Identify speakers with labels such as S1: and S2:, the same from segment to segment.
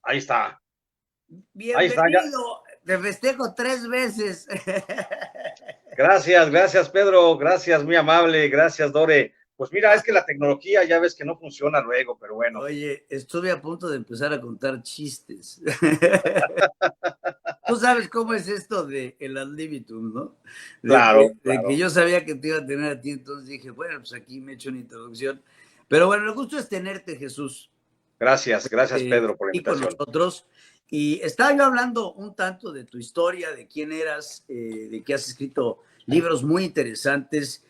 S1: Ahí está. Ahí está, ya.
S2: Bienvenido, te festejo 3 veces.
S1: Gracias, Pedro. Gracias, muy amable. Gracias, Dore. Pues mira, es que la tecnología ya ves que no funciona luego, pero bueno.
S2: Oye, estuve a punto de empezar a contar chistes. Tú sabes cómo es esto de el ad libitum, ¿no?
S1: Claro,
S2: De que
S1: claro.
S2: yo sabía que te iba a tener a ti, entonces dije, bueno, pues aquí me echo una introducción. Pero bueno, el gusto es tenerte, Jesús,
S1: Gracias, Pedro, por la
S2: aquí con
S1: invitación.
S2: nosotros. Y estaba yo hablando un tanto de tu historia, de quién eras, de que has escrito libros muy interesantes,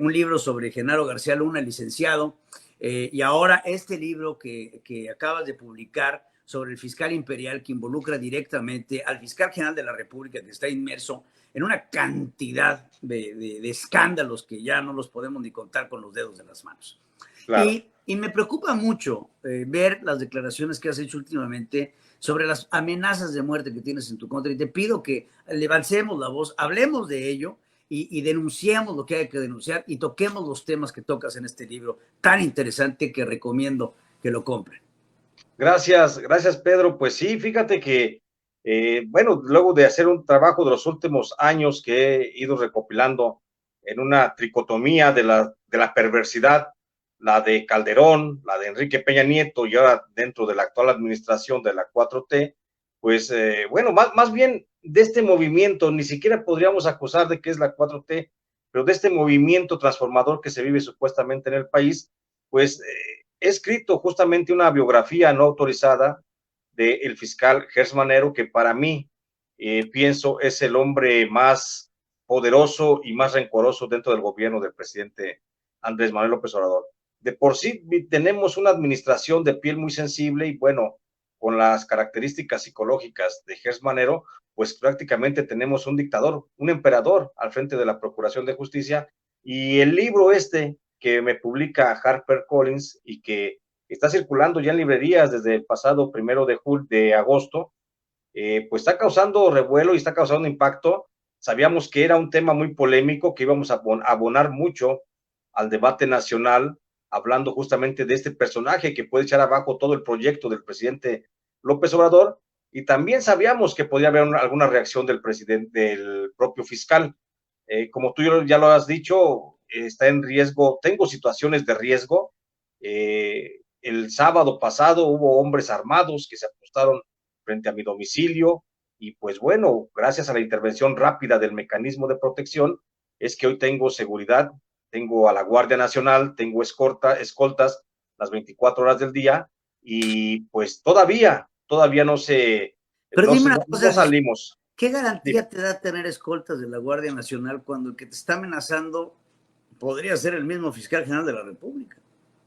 S2: un libro sobre Genaro García Luna, licenciado, y ahora este libro que acabas de publicar sobre el fiscal imperial que involucra directamente al fiscal general de la República que está inmerso en una cantidad de escándalos que ya no los podemos ni contar con los dedos de las manos.
S1: Claro.
S2: Y me preocupa mucho ver las declaraciones que has hecho últimamente sobre las amenazas de muerte que tienes en tu contra. Y te pido que levantemos la voz, hablemos de ello y denunciemos lo que hay que denunciar y toquemos los temas que tocas en este libro tan interesante que recomiendo que lo compren.
S1: Gracias, Pedro. Pues sí, fíjate que, bueno, luego de hacer un trabajo de los últimos años que he ido recopilando en una tricotomía de la perversidad, la de Calderón, la de Enrique Peña Nieto y ahora dentro de la actual administración de la 4T, pues bueno, más bien de este movimiento, ni siquiera podríamos acusar de que es la 4T, pero de este movimiento transformador que se vive supuestamente en el país, pues he escrito justamente una biografía no autorizada del fiscal Gers Manero, que para mí pienso es el hombre más poderoso y más rencoroso dentro del gobierno del presidente Andrés Manuel López Obrador. De por sí tenemos una administración de piel muy sensible y bueno, con las características psicológicas de Gers Manero, pues prácticamente tenemos un dictador, un emperador al frente de la Procuración de Justicia. Y el libro este que me publica HarperCollins y que está circulando ya en librerías desde el pasado 1 de agosto, pues está causando revuelo y está causando impacto. Sabíamos que era un tema muy polémico, que íbamos a abonar mucho al debate nacional, hablando justamente de este personaje que puede echar abajo todo el proyecto del presidente López Obrador, y también sabíamos que podía haber alguna reacción del presidente, del propio fiscal. Como tú ya lo has dicho, está en riesgo, tengo situaciones de riesgo. El sábado pasado hubo hombres armados que se apostaron frente a mi domicilio y pues bueno, gracias a la intervención rápida del mecanismo de protección, es que hoy tengo seguridad, tengo a la Guardia Nacional, tengo escoltas las 24 horas del día y pues todavía
S2: Pero dime una
S1: no
S2: cosa, Jesús,
S1: salimos.
S2: ¿qué
S1: Dime.
S2: garantía te da tener escoltas de la Guardia Nacional cuando el que te está amenazando podría ser el mismo fiscal general de la República?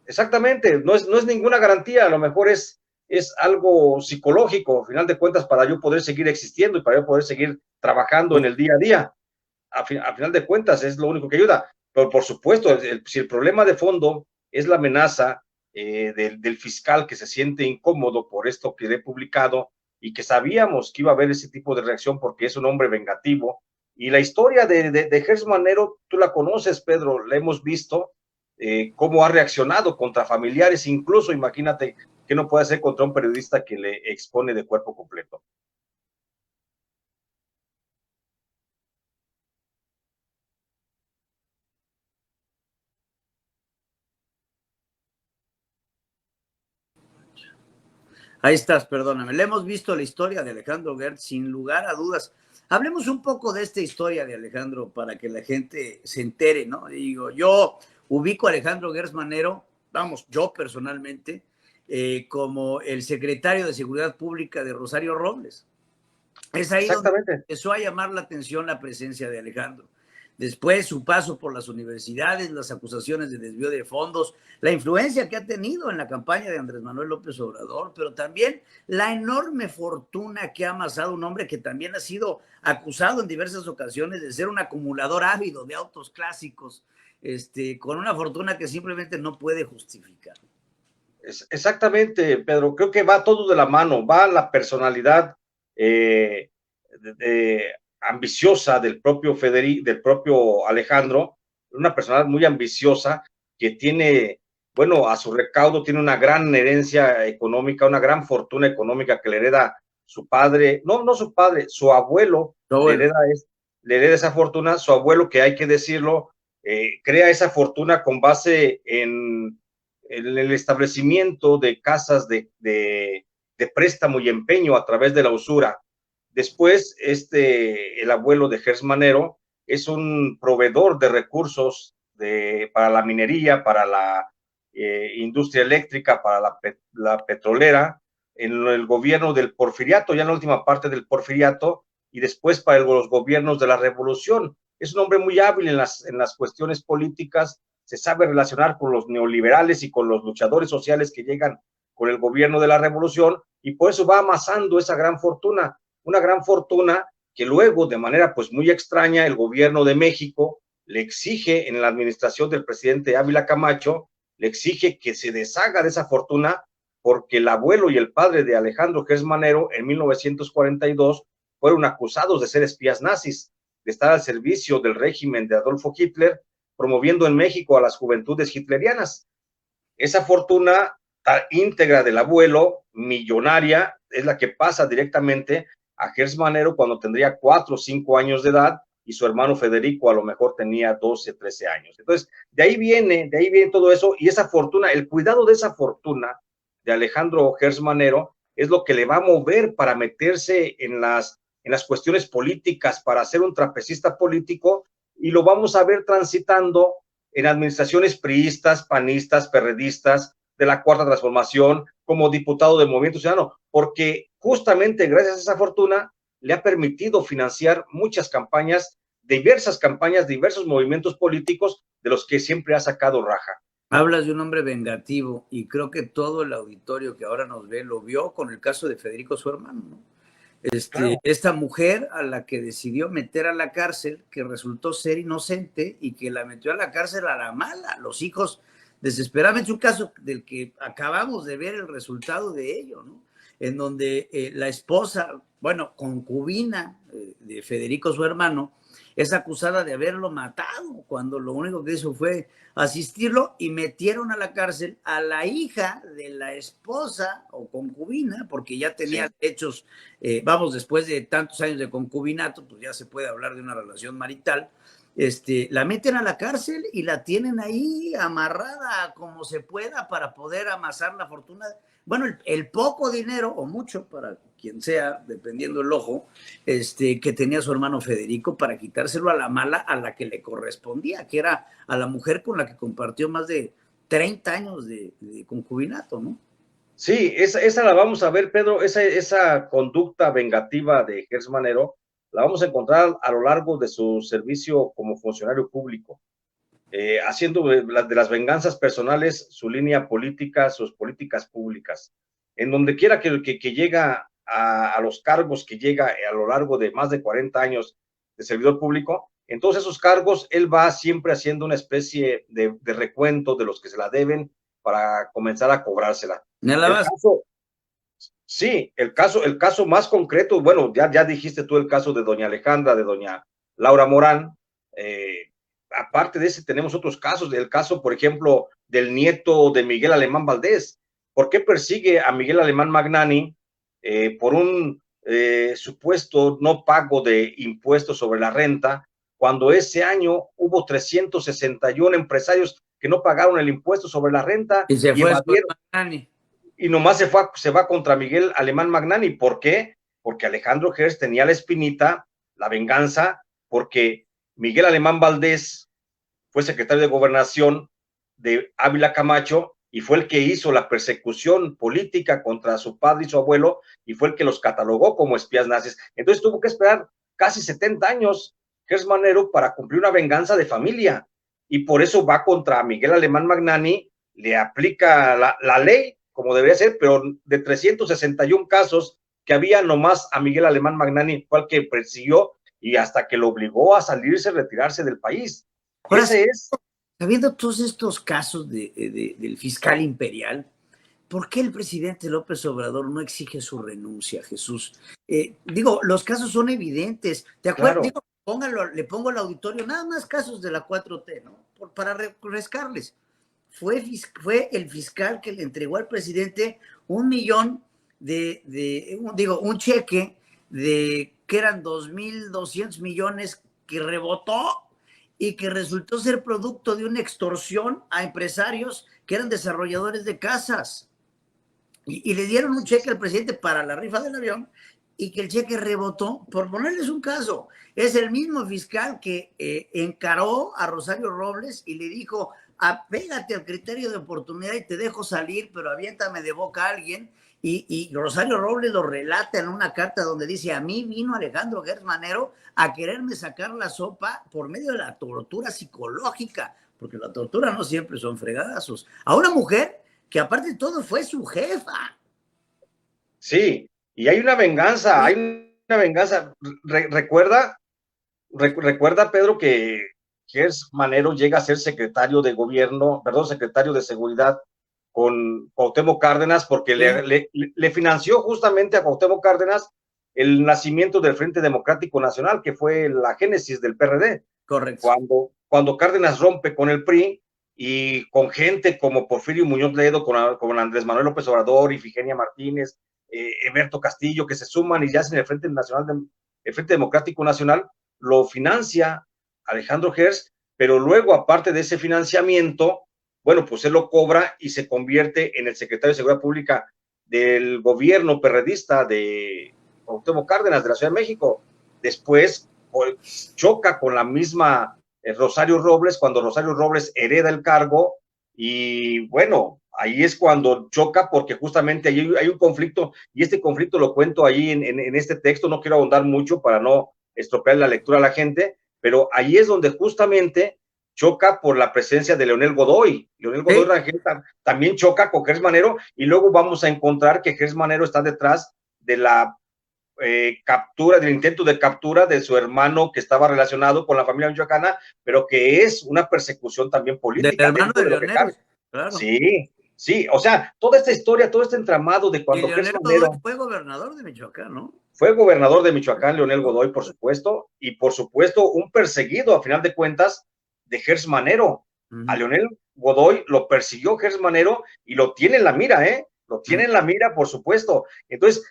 S1: Exactamente, no es ninguna garantía, a lo mejor es algo psicológico, al final de cuentas, para yo poder seguir existiendo y para yo poder seguir trabajando en el día a día. A final de cuentas, es lo único que ayuda. Pero por supuesto, si el problema de fondo es la amenaza del fiscal que se siente incómodo por esto que he publicado y que sabíamos que iba a haber ese tipo de reacción porque es un hombre vengativo. Y la historia de Gers Manero, tú la conoces, Pedro, la hemos visto, cómo ha reaccionado contra familiares, incluso imagínate que no puede hacer contra un periodista que le expone de cuerpo completo.
S2: Ahí estás, perdóname. Le hemos visto la historia de Alejandro Gertz sin lugar a dudas. Hablemos un poco de esta historia de Alejandro para que la gente se entere, ¿no? Digo, yo ubico a Alejandro Gertz Manero, vamos, yo personalmente, como el secretario de Seguridad Pública de Rosario Robles. Es ahí donde
S1: Exactamente.
S2: empezó a llamar la atención la presencia de Alejandro. Después su paso por las universidades, las acusaciones de desvío de fondos, la influencia que ha tenido en la campaña de Andrés Manuel López Obrador, pero también la enorme fortuna que ha amasado un hombre que también ha sido acusado en diversas ocasiones de ser un acumulador ávido de autos clásicos, con una fortuna que simplemente no puede justificar.
S1: Exactamente, Pedro. Creo que va todo de la mano, va la personalidad eh, ambiciosa del propio Alejandro, una personalidad muy ambiciosa que tiene bueno, a su recaudo tiene una gran herencia económica, una gran fortuna económica que le hereda su padre, no su padre, su abuelo,
S2: No,
S1: le hereda esa fortuna, su abuelo, que hay que decirlo, crea esa fortuna con base en el establecimiento de casas de préstamo y empeño a través de la usura. Después, el abuelo de Gers Manero es un proveedor de recursos para la minería, para la industria eléctrica, para la petrolera, en el gobierno del Porfiriato, ya en la última parte del Porfiriato, y después para los gobiernos de la Revolución. Es un hombre muy hábil en las cuestiones políticas, se sabe relacionar con los neoliberales y con los luchadores sociales que llegan con el gobierno de la Revolución, y por eso va amasando esa gran fortuna, una gran fortuna que luego, de manera pues muy extraña, el gobierno de México le exige en la administración del presidente Ávila Camacho, le exige que se deshaga de esa fortuna porque el abuelo y el padre de Alejandro Gers Manero en 1942 fueron acusados de ser espías nazis, de estar al servicio del régimen de Adolfo Hitler, promoviendo en México a las juventudes hitlerianas. Esa fortuna íntegra del abuelo, millonaria, es la que pasa directamente a Gers Manero cuando tendría 4 o 5 años de edad, y su hermano Federico a lo mejor tenía 12, 13 años. Entonces, de ahí viene todo eso, y esa fortuna, el cuidado de esa fortuna de Alejandro Gers Manero es lo que le va a mover para meterse en las cuestiones políticas, para ser un trapecista político, y lo vamos a ver transitando en administraciones priistas, panistas, perredistas, de la Cuarta Transformación, como diputado del Movimiento Ciudadano, porque justamente gracias a esa fortuna le ha permitido financiar muchas campañas, diversos movimientos políticos de los que siempre ha sacado raja.
S2: Hablas de un hombre vengativo y creo que todo el auditorio que ahora nos ve lo vio con el caso de Federico, su hermano, ¿no?
S1: Claro.
S2: Esta mujer a la que decidió meter a la cárcel, que resultó ser inocente y que la metió a la cárcel a la mala. Los hijos desesperadamente, un caso del que acabamos de ver el resultado de ello, ¿no? En donde la esposa, bueno, concubina de Federico, su hermano, es acusada de haberlo matado, cuando lo único que hizo fue asistirlo, y metieron a la cárcel a la hija de la esposa o concubina, porque ya tenía hechos, vamos, después de tantos años de concubinato, pues ya se puede hablar de una relación marital. La meten a la cárcel y la tienen ahí amarrada como se pueda para poder amasar la fortuna. Bueno, el poco dinero o mucho, para quien sea, dependiendo el ojo, que tenía su hermano Federico, para quitárselo a la mala, a la que le correspondía, que era a la mujer con la que compartió más de 30 años de concubinato, ¿no?
S1: Sí, esa la vamos a ver, Pedro, esa conducta vengativa de Gers Manero la vamos a encontrar a lo largo de su servicio como funcionario público, haciendo de las venganzas personales su línea política, sus políticas públicas. En donde quiera que llega a los cargos que llega a lo largo de más de 40 años de servidor público, en todos esos cargos él va siempre haciendo una especie de recuento de los que se la deben para comenzar a cobrársela. El caso, sí, el caso más concreto, bueno, ya dijiste tú el caso de doña Alejandra, de doña Laura Morán. Aparte de ese, tenemos otros casos, el caso, por ejemplo, del nieto de Miguel Alemán Valdés. ¿Por qué persigue a Miguel Alemán Magnani por un supuesto no pago de impuestos sobre la renta, cuando ese año hubo 361 empresarios que no pagaron el impuesto sobre la renta
S2: y se
S1: y
S2: fue
S1: evadieron? Y nomás se va contra Miguel Alemán Magnani. ¿Por qué? Porque Alejandro Gers tenía la espinita, la venganza, porque Miguel Alemán Valdés fue secretario de Gobernación de Ávila Camacho y fue el que hizo la persecución política contra su padre y su abuelo, y fue el que los catalogó como espías nazis. Entonces tuvo que esperar casi 70 años Gers Manero para cumplir una venganza de familia, y por eso va contra Miguel Alemán Magnani, le aplica la ley como debería ser, pero de 361 casos que había, nomás a Miguel Alemán Magnani fue el que persiguió, y hasta que lo obligó a salirse, retirarse del país.
S2: Ahora,
S1: Ese es.
S2: sabiendo todos estos casos del fiscal imperial, ¿por qué el presidente López Obrador no exige su renuncia, Jesús? Digo, los casos son evidentes. ¿Te acuerdas?
S1: Claro.
S2: Digo, le pongo al auditorio nada más casos de la 4T, ¿no? Para refrescarles. fue el fiscal que le entregó al presidente un cheque de que eran 2.200 millones que rebotó y que resultó ser producto de una extorsión a empresarios que eran desarrolladores de casas. Y le dieron un cheque al presidente para la rifa del avión y que el cheque rebotó. Por ponerles un caso, es el mismo fiscal que encaró a Rosario Robles y le dijo: apégate al criterio de oportunidad y te dejo salir, pero aviéntame de boca a alguien. Y Rosario Robles lo relata en una carta donde dice: a mí vino Alejandro Gertz Manero a quererme sacar la sopa por medio de la tortura psicológica, porque la tortura no siempre son fregadazos. A una mujer que aparte de todo fue su jefa.
S1: Sí, y hay una venganza,
S2: Sí.
S1: hay una venganza. Recuerda, Pedro, que Gertz Manero llega a ser secretario de gobierno, perdón, secretario de seguridad con Cuauhtémoc Cárdenas, porque
S2: Sí.
S1: le financió justamente a Cuauhtémoc Cárdenas el nacimiento del Frente Democrático Nacional, que fue la génesis del PRD.
S2: Correcto.
S1: Cuando Cárdenas rompe con el PRI y con gente como Porfirio Muñoz Ledo, con Andrés Manuel López Obrador, Ifigenia Martínez, Eberto Castillo, que se suman y ya hacen el Frente Democrático Nacional, lo financia Alejandro Gertz, pero luego, aparte de ese financiamiento, bueno, pues él lo cobra y se convierte en el secretario de Seguridad Pública del gobierno perredista de Cuauhtémoc Cárdenas, de la Ciudad de México. Después choca con la misma Rosario Robles, cuando Rosario Robles hereda el cargo, y bueno, ahí es cuando choca, porque justamente hay un conflicto, y este conflicto lo cuento ahí en este texto, no quiero ahondar mucho para no estropear la lectura a la gente, pero ahí es donde justamente choca por la presencia de Leonel Godoy. Leonel Godoy
S2: Sí.
S1: Rangel también choca con Gertz Manero, y luego vamos a encontrar que Gertz Manero está detrás de la captura, del intento de captura de su hermano que estaba relacionado con la familia michoacana, pero que es una persecución también
S2: Del
S1: política
S2: hermano
S1: dentro
S2: de
S1: de lo que cabe.
S2: Leonel, claro.
S1: Sí, sí, o sea, toda esta historia, todo este entramado de
S2: Y
S1: cuando Gertz
S2: Leonel Godoy
S1: Manero
S2: fue gobernador de Michoacán, ¿no?
S1: fue gobernador de Michoacán, Leonel Godoy, por supuesto, y por supuesto un perseguido, a final de cuentas, de Gertz Manero. A Leonel Godoy lo persiguió Gertz Manero y lo tiene en la mira, ¿eh? Lo tiene en la mira, por supuesto. Entonces,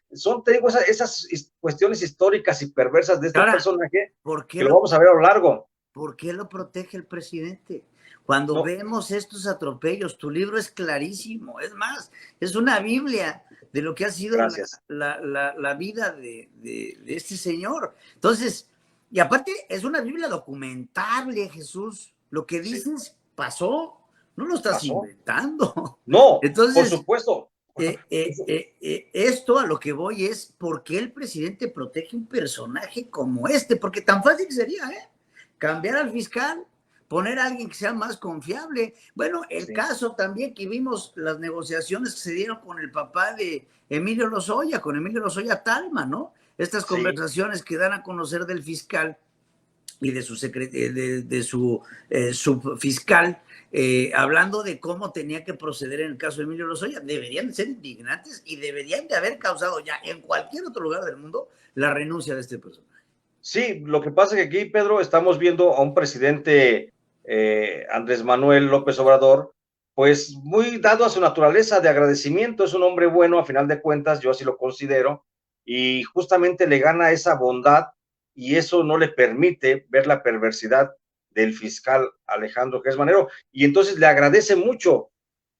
S1: te digo, esas cuestiones históricas y perversas de este
S2: Ahora,
S1: personaje
S2: ¿por qué
S1: que lo vamos a ver a lo largo.
S2: ¿por qué lo protege el presidente? Cuando
S1: No,
S2: vemos estos atropellos, tu libro es clarísimo. Es más, es una Biblia de lo que ha sido
S1: gracias.
S2: la vida de este señor. Entonces, y aparte es una Biblia documentable, Jesús. Lo que
S1: Sí,
S2: dices pasó, no lo estás
S1: pasó.
S2: inventando.
S1: No, por
S2: Entonces,
S1: supuesto.
S2: esto a lo que voy es por qué el presidente protege un personaje como este, porque tan fácil sería, ¿eh? Cambiar al fiscal, poner a alguien que sea más confiable. Bueno, el
S1: Sí,
S2: caso también que vimos las negociaciones que se dieron con el papá de Emilio Lozoya, con Emilio Lozoya Talma, ¿no? Estas
S1: sí.
S2: conversaciones que dan a conocer del fiscal y de su subfiscal, hablando de cómo tenía que proceder en el caso de Emilio Lozoya, deberían de ser indignantes y deberían de haber causado ya en cualquier otro lugar del mundo la renuncia de este personaje.
S1: Sí, lo que pasa es que aquí, Pedro, estamos viendo a un presidente, Andrés Manuel López Obrador, pues muy dado a su naturaleza de agradecimiento, es un hombre bueno, a final de cuentas, yo así lo considero, y justamente le gana esa bondad y eso no le permite ver la perversidad del fiscal Alejandro Gertz Manero, y entonces le agradece mucho,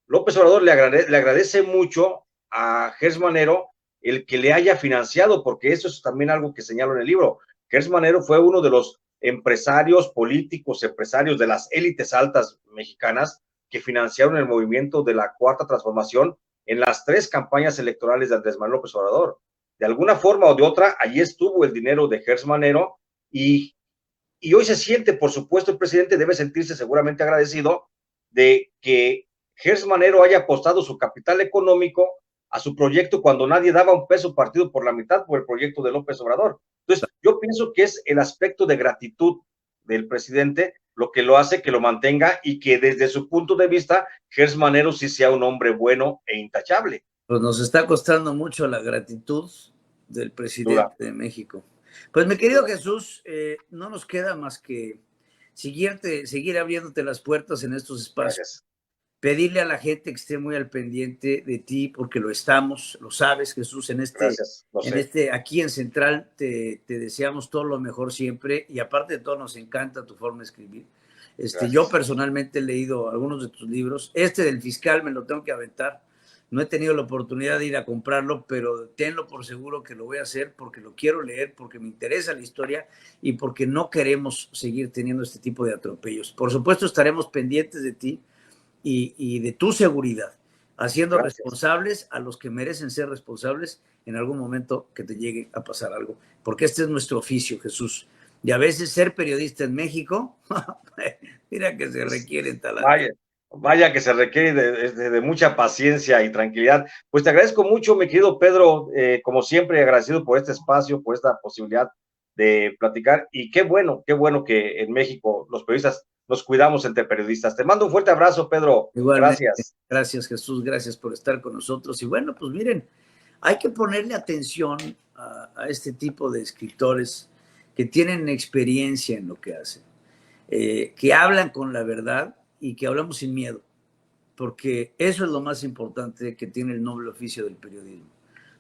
S1: López Obrador le agradece mucho a Gertz Manero el que le haya financiado, porque eso es también algo que señalo en el libro. Gertz Manero fue uno de los empresarios políticos, empresarios de las élites altas mexicanas que financiaron el movimiento de la Cuarta Transformación en las 3 campañas electorales de Andrés Manuel López Obrador. De alguna forma o de otra, allí estuvo el dinero de Gertz Manero y hoy se siente, por supuesto, el presidente debe sentirse seguramente agradecido de que Gertz Manero haya apostado su capital económico a su proyecto cuando nadie daba un peso partido por la mitad por el proyecto de López Obrador. Entonces, yo pienso que es el aspecto de gratitud del presidente lo que lo hace que lo mantenga y que desde su punto de vista, Gertz Manero sí sea un hombre bueno e intachable.
S2: Pues nos está costando mucho la gratitud del
S1: Sin duda,
S2: presidente de México. Pues mi
S1: sin
S2: querido
S1: duda.
S2: Jesús, no nos queda más que seguir abriéndote las puertas en estos espacios
S1: Gracias.
S2: pedirle a la gente que esté muy al pendiente de ti, porque lo estamos, lo sabes, Jesús,
S1: Gracias, lo sé.
S2: aquí en Central te deseamos todo lo mejor siempre, y aparte de todo nos encanta tu forma de escribir. Yo
S1: Gracias.
S2: personalmente he leído algunos de tus libros. Del fiscal me lo tengo que aventar. No he tenido la oportunidad de ir a comprarlo, pero tenlo por seguro que lo voy a hacer porque lo quiero leer, porque me interesa la historia y porque no queremos seguir teniendo este tipo de atropellos. Por supuesto, estaremos pendientes de ti y de tu seguridad, haciendo
S1: Gracias.
S2: responsables a los que merecen ser responsables en algún momento que te llegue a pasar algo, porque este es nuestro oficio, Jesús. Y a veces ser periodista en México, mira que se requiere talante.
S1: Vaya que se requiere de mucha paciencia y tranquilidad. Pues te agradezco mucho, mi querido Pedro, como siempre, agradecido por este espacio, por esta posibilidad de platicar. Y qué bueno que en México los periodistas nos cuidamos entre periodistas. Te mando un fuerte abrazo, Pedro.
S2: Igualmente,
S1: Gracias.
S2: gracias Jesús, gracias por estar con nosotros. Y bueno, pues miren, hay que ponerle atención a este tipo de escritores que tienen experiencia en lo que hacen, que hablan con la verdad y que hablamos sin miedo, porque eso es lo más importante que tiene el noble oficio del periodismo,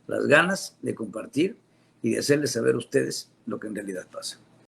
S2: las ganas de compartir y de hacerles saber a ustedes lo que en realidad pasa.